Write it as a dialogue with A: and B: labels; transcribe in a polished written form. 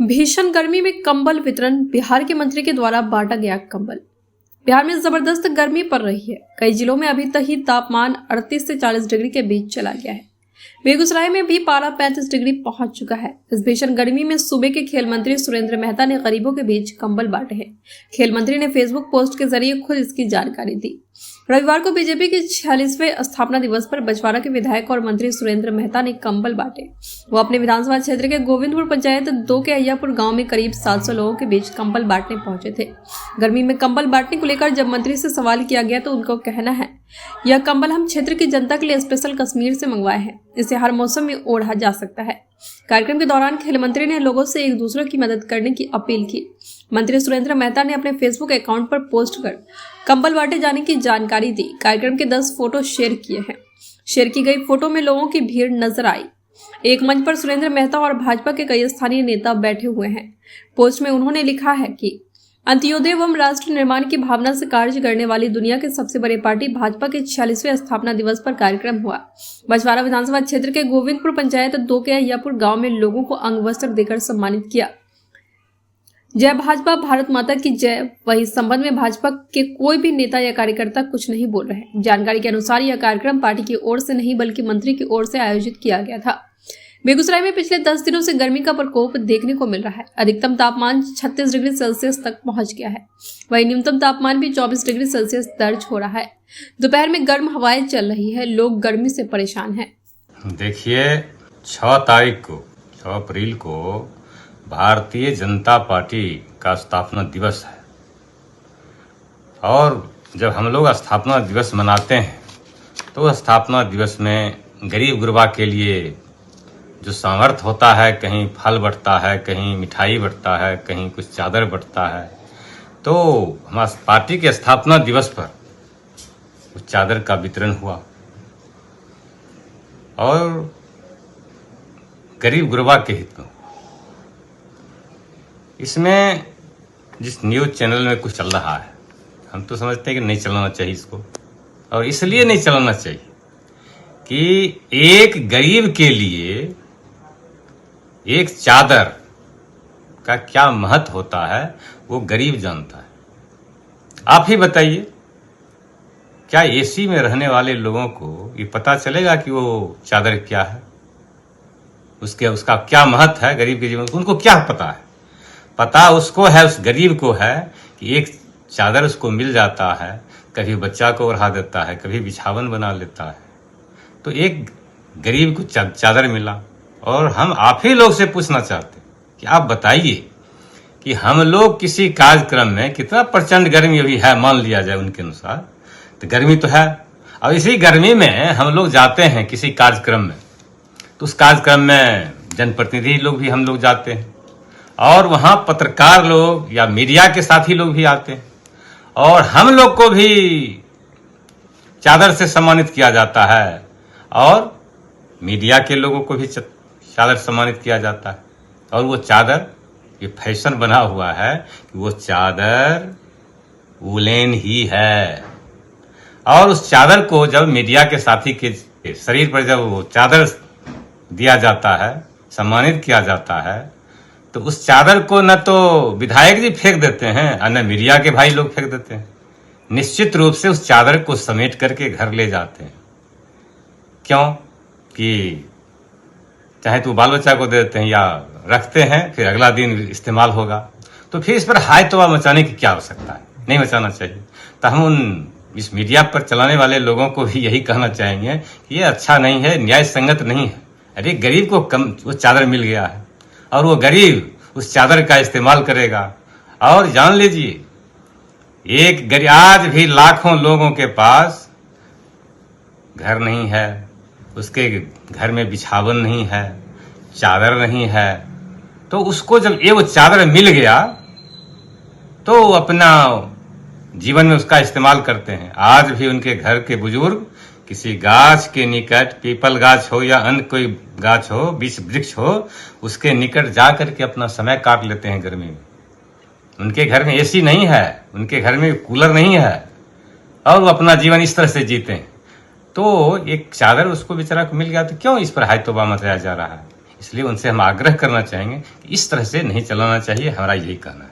A: भीषण गर्मी में कंबल वितरण। बिहार के मंत्री के द्वारा बांटा गया कंबल। बिहार में जबरदस्त गर्मी पड़ रही है। कई जिलों में अभी तक ही तापमान 38 से 40 डिग्री के बीच चला गया है। बेगूसराय में भी पारा 35 डिग्री पहुंच चुका है। इस भीषण गर्मी में सूबे के खेल मंत्री सुरेंद्र मेहता ने गरीबों के बीच कंबल बांटे हैं। खेल मंत्री ने फेसबुक पोस्ट के जरिए खुद इसकी जानकारी दी। रविवार को बीजेपी के 46वें स्थापना दिवस पर बछवाड़ा के विधायक और मंत्री सुरेंद्र मेहता ने कंबल बांटे। वो अपने विधानसभा क्षेत्र के गोविंदपुर पंचायत 2 के अय्यापुर गांव में करीब 700 लोगों के बीच कंबल बांटने पहुंचे थे। गर्मी में कंबल बांटने को लेकर जब मंत्री से सवाल किया गया तो उनका कहना है, यह कंबल हम क्षेत्र की जनता के लिए स्पेशल कश्मीर से मंगवाए हैं। इसे हर मौसम में ओढ़ा जा सकता है। कार्यक्रम के दौरान खेल मंत्री ने लोगों से एक दूसरे की मदद करने की अपील की। मंत्री सुरेंद्र मेहता ने अपने फेसबुक अकाउंट पर पोस्ट कर कंबल बांटे जाने की जानकारी दी। कार्यक्रम के 10 फोटो शेयर किए हैं। शेयर की गई फोटो में लोगों की भीड़ नजर आई। एक मंच पर सुरेंद्र मेहता और भाजपा के कई स्थानीय नेता बैठे हुए हैं। पोस्ट में उन्होंने लिखा है कि अंत्योदय एवं राष्ट्र निर्माण की भावना से कार्य करने वाली दुनिया की सबसे बड़ी पार्टी भाजपा के 46वें स्थापना दिवस पर कार्यक्रम हुआ। बछवाड़ा विधानसभा क्षेत्र के गोविंदपुर पंचायत 2 के अय्यापुर गांव में लोगों को अंग वस्त्र देकर सम्मानित किया। जय भाजपा, भारत माता की जय। वही संबंध में भाजपा के कोई भी नेता या कार्यकर्ता कुछ नहीं बोल रहे। जानकारी के अनुसार यह कार्यक्रम पार्टी की ओर से नहीं बल्कि मंत्री की ओर से आयोजित किया गया था। बेगूसराय में पिछले 10 दिनों से गर्मी का प्रकोप देखने को मिल रहा है। अधिकतम तापमान 36 डिग्री सेल्सियस तक पहुंच गया है। वहीं न्यूनतम तापमान भी 24 डिग्री सेल्सियस दर्ज हो रहा है। दोपहर में गर्म हवाएं चल रही है। लोग गर्मी से परेशान हैं।
B: देखिए, 6 अप्रैल को भारतीय जनता पार्टी का स्थापना दिवस है और जब हम लोग स्थापना दिवस मनाते हैं तो स्थापना दिवस में गरीब गुरबा के लिए जो सामर्थ्य होता है, कहीं फल बंटता है, कहीं मिठाई बंटता है, कहीं कुछ चादर बंटता है। तो हमारी पार्टी के स्थापना दिवस पर उस चादर का वितरण हुआ और गरीब गुरबा के हित में। इसमें जिस न्यूज़ चैनल में कुछ चल रहा है, हम तो समझते हैं कि नहीं चलाना चाहिए इसको, और इसलिए नहीं चलाना चाहिए कि एक गरीब के लिए एक चादर का क्या महत्व होता है वो गरीब जानता है। आप ही बताइए, क्या एसी में रहने वाले लोगों को ये पता चलेगा कि वो चादर क्या है, उसका क्या महत्व है गरीब के जीवन में? उनको क्या पता है? पता उसको है, उस गरीब को है कि एक चादर उसको मिल जाता है, कभी बच्चा को ओढ़ा देता है, कभी बिछावन बना लेता है। तो एक गरीब को चादर मिला। और हम आप ही लोग से पूछना चाहते हैं कि आप बताइए कि हम लोग किसी कार्यक्रम में, कितना प्रचंड गर्मी अभी है मान लिया जाए उनके अनुसार, तो गर्मी तो है, और इसी गर्मी में हम लोग जाते हैं किसी कार्यक्रम में, तो उस कार्यक्रम में जनप्रतिनिधि लोग भी हम लोग जाते हैं और वहाँ पत्रकार लोग या मीडिया के साथी लोग भी आते हैं और हम लोग को भी चादर से सम्मानित किया जाता है और मीडिया के लोगों को भी चादर सम्मानित किया जाता है। और वो चादर, ये फैशन बना हुआ है कि वो चादर वूलेन ही है। और उस चादर को जब मीडिया के साथी के शरीर पर जब वो चादर दिया जाता है, सम्मानित किया जाता है, तो उस चादर को न तो विधायक जी फेंक देते हैं और न मीडिया के भाई लोग फेंक देते हैं। निश्चित रूप से उस चादर को समेट करके घर ले जाते हैं। क्यों? कि चाहे तो बाल बच्चा को दे देते हैं या रखते हैं, फिर अगला दिन इस्तेमाल होगा। तो फिर इस पर हाय तौबा मचाने की क्या आवश्यकता है? नहीं मचाना चाहिए। तो हम इस मीडिया पर चलाने वाले लोगों को भी यही कहना चाहेंगे कि ये अच्छा नहीं है, न्याय संगत नहीं है। अरे गरीब को कम वो चादर मिल गया है और वो गरीब उस चादर का इस्तेमाल करेगा। और जान लीजिए, एक गरीब, आज भी लाखों लोगों के पास घर नहीं है, उसके घर में बिछावन नहीं है, चादर नहीं है। तो उसको जब ये वो चादर मिल गया तो अपना जीवन में उसका इस्तेमाल करते हैं। आज भी उनके घर के बुजुर्ग किसी गाछ के निकट, पीपल गाछ हो या अन्य कोई गाछ हो, वृक्ष हो, उसके निकट जा करके अपना समय काट लेते हैं गर्मी में। उनके घर में एसी नहीं है, उनके घर में कूलर नहीं है और वो अपना जीवन इस तरह से जीते हैं। तो एक चादर उसको बेचारा को मिल गया तो क्यों इस पर हाय तौबा मचाया जा रहा है? इसलिए उनसे हम आग्रह करना चाहेंगे कि इस तरह से नहीं चलाना चाहिए, हमारा यही कहना है।